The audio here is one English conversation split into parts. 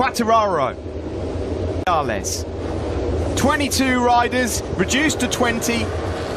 Quartararo. 22 riders, reduced to 20.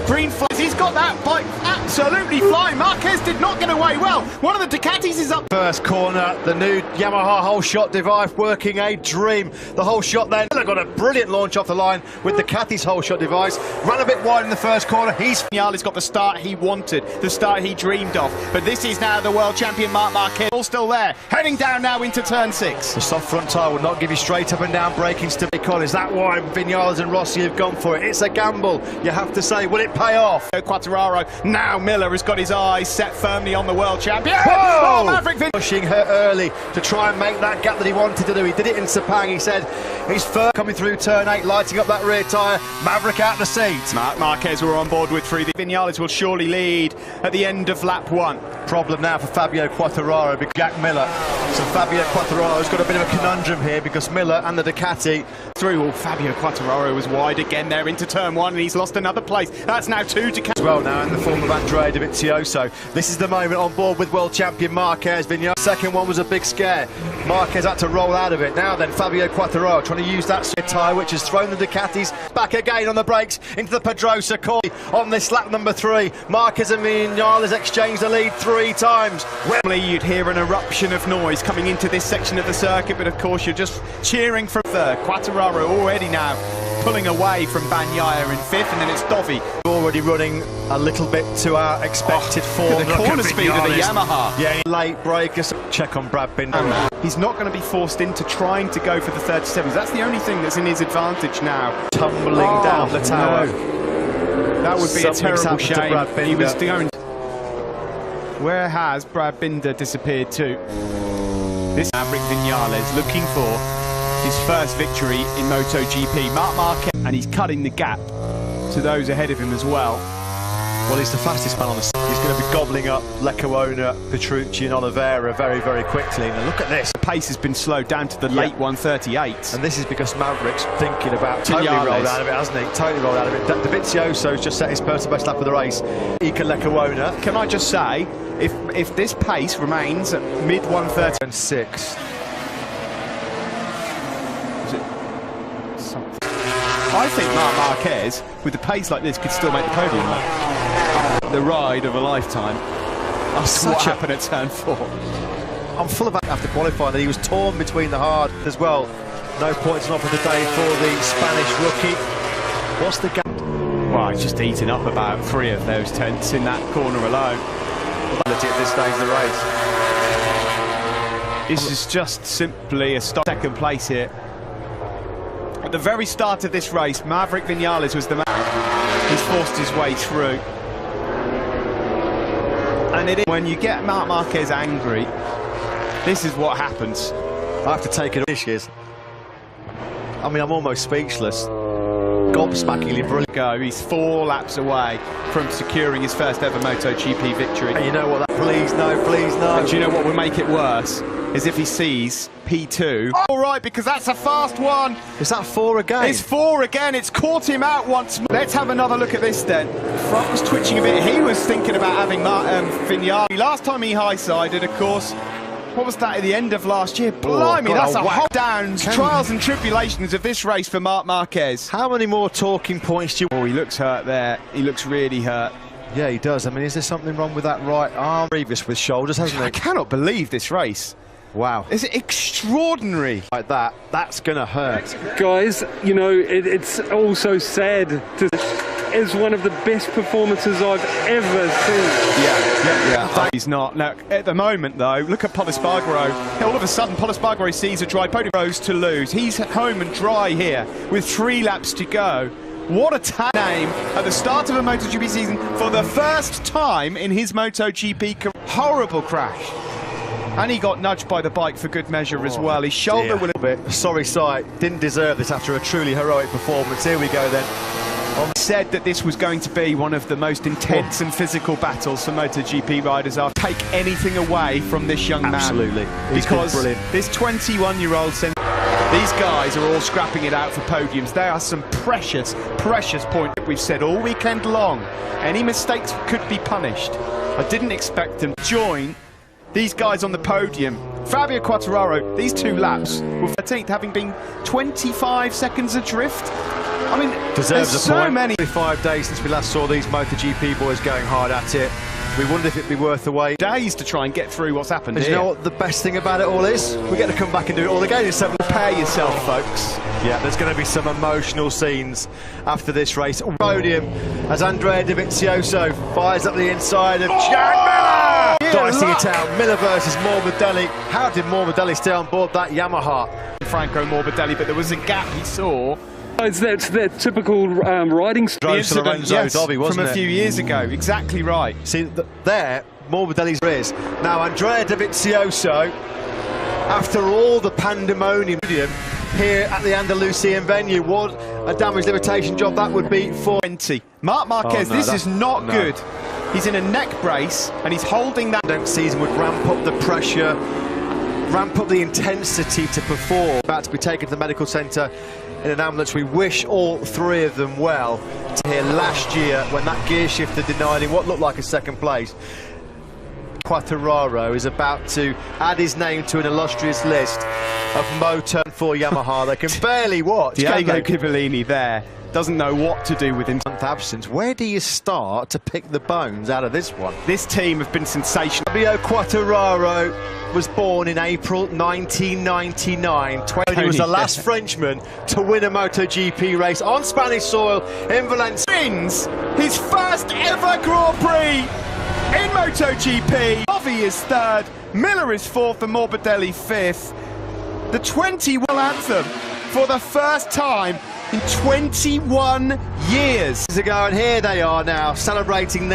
Green flags, he's got that bike absolutely flying. Marquez did not get away well. One of the Ducatis is up. First corner, the new Yamaha whole shot device working a dream. The whole shot then got a brilliant launch off the line with the Ducati's whole shot device. Ran a bit wide in the first corner. Vinales got the start he wanted, the start he dreamed of. But this is now the world champion Marc Marquez, all still there, heading down now into turn 6. The soft front tyre will not give you straight up and down braking stability. Is that why Vinales and Rossi have gone for it? It's a gamble, you have to say. Will it pay off? Quartararo, now Miller has got his eyes set firmly on the world champion. Whoa! Oh, Maverick Vinales. Pushing her early to try and make that gap that he wanted to do. He did it in Sepang. He said he's first coming through turn 8, lighting up that rear tyre. Maverick out the seat. Marc Marquez were on board with 3. Vinales will surely lead at the end of lap 1. Problem now for Fabio Quartararo because Jack Miller. So Fabio Quartararo's got a bit of a conundrum here because Miller and the Ducati through. Oh, Fabio Quartararo was wide again there into turn 1 and he's lost another place. That's now 2 Ducati. As well now in the form of Andrea Dovizioso. This is the moment on board with world champion Marquez. Vinales. Second one was a big scare. Marquez had to roll out of it. Now then Fabio Quartararo trying to use that tyre which has thrown the Ducatis back again on the brakes into the Pedrosa corner on this lap number 3. Marquez and Vinales exchanged the lead 3 times. Normally you'd hear an eruption of noise coming into this section of the circuit, but of course you're just cheering from third. Quartararo already now pulling away from Bagnaia in 5th, and then it's Dovi. Already running a little bit to our expected form. The corner speed of the Yamaha. Yeah, late break. Just check on Brad Binder. He's not going to be forced into trying to go for the 37s. That's the only thing that's in his advantage now. Tumbling down the tower. No. That would be a terrible shame. He was going. Where has Brad Binder disappeared to? This Maverick Vinales looking for his first victory in MotoGP. Marc Marquez, and he's cutting the gap to those ahead of him as well. Well, he's the fastest man on the scene. He's going to be gobbling up Leccaona, Petrucci and Oliveira very, very quickly. And look at this. The pace has been slowed down to the late 138. And this is because Maverick's thinking about totally rolled out of it, hasn't he? Totally rolled out of it. Dovizioso's just set his personal best lap of the race. Ika Leccaona. Can I just say, if this pace remains at mid 130 and 6. I think Marc Marquez, with the pace like this, could still make the podium. The ride of a lifetime. That's what happened at turn 4. I'm full of after qualifying that he was torn between the hard as well. No points off of the day for the Spanish rookie. What's the gap? Well, he's just eaten up about 3 of those tenths in that corner alone. At this stage of the race. This is just simply a second place here. At the very start of this race, Maverick Vinales was the man. He's forced his way through. And it is when you get Marc Marquez angry, this is what happens. I have to take it dishes. I mean, I'm almost speechless. Gobsmackingly brilliant. He's 4 laps away from securing his first ever MotoGP victory. And you know what? Please no, please no. And do you know what would make it worse? Is if he sees P2. All right, because that's a fast one. Is that 4 again? It's 4 again. It's caught him out once more. Let's have another look at this then. Front was twitching a bit. He was thinking about having Vinales. Last time he high-sided, of course. What was that at the end of last year? Blimey, that's a hot downs, trials and tribulations of this race for Marc Marquez. How many more talking points do you... Oh, he looks hurt there. He looks really hurt. Yeah, he does. I mean, is there something wrong with that right arm? Previous with shoulders, hasn't he? I cannot believe this race. Wow. Is it extraordinary? Like that, that's going to hurt. Guys, you know, it's also sad to... is one of the best performances I've ever seen. Yeah. He's not. Now, at the moment, though, look at Polispargaro. All of a sudden, Polispargaro sees a dry podium. Rose to lose. He's home and dry here with 3 laps to go. What a name at the start of a MotoGP season for the first time in his MotoGP career. Horrible crash. And he got nudged by the bike for good measure as well. His shoulder will... Sorry sight. Didn't deserve this after a truly heroic performance. Here we go then. Said that this was going to be one of the most intense and physical battles for MotoGP riders. I'll take anything away from this young man. Absolutely. Because this 21-year-old said these guys are all scrapping it out for podiums. They are some precious, precious points. We've said all weekend long, any mistakes could be punished. I didn't expect them to join these guys on the podium. Fabio Quartararo, these 2 laps were 13th, having been 25 seconds adrift. I mean, deserves there's a so point. many 5 days since we last saw these MotoGP boys going hard at it. We wondered if it'd be worth the wait. days to try and get through what's happened And here. you know what the best thing about it all is? We get to come back and do it all again in 7. Prepare yourself, folks. Yeah, there's going to be some emotional scenes after this race. Podium as Andrea Dovizioso fires up the inside of Jack Miller! Dicing it out, Miller versus Morbidelli. How did Morbidelli stay on board that Yamaha? Franco Morbidelli, but there was a gap he saw. It's their typical riding style. Drove to Lorenzo Dobby, wasn't from it? a few years ago. Exactly right. See, there, Morbidelli's is. Now, Andrea Dovizioso, after all the pandemonium here at the Andalusian venue, what a damage limitation job that would be for 20. Marc Marquez, Oh, no, this is not good. He's in a neck brace and he's holding that. Season would ramp up the pressure, ramp up the intensity to perform. About to be taken to the medical centre in an ambulance. We wish all 3 of them well. To hear last year when that gear shifter denied him what looked like a 2nd place. Quartararo is about to add his name to an illustrious list of Moto for Yamaha. They can barely watch. Diego Civillini there doesn't know what to do with him. Absence. Where do you start to pick the bones out of this one? This team have been sensational. Fabio Quartararo was born in April 1999. He was the last Frenchman to win a MotoGP race on Spanish soil in Valencia. Wins his first ever Grand Prix in MotoGP. Ovi is 3rd, Miller is 4th and Morbidelli 5th. The 21 anthem for the first time in 21 years. And here they are now celebrating their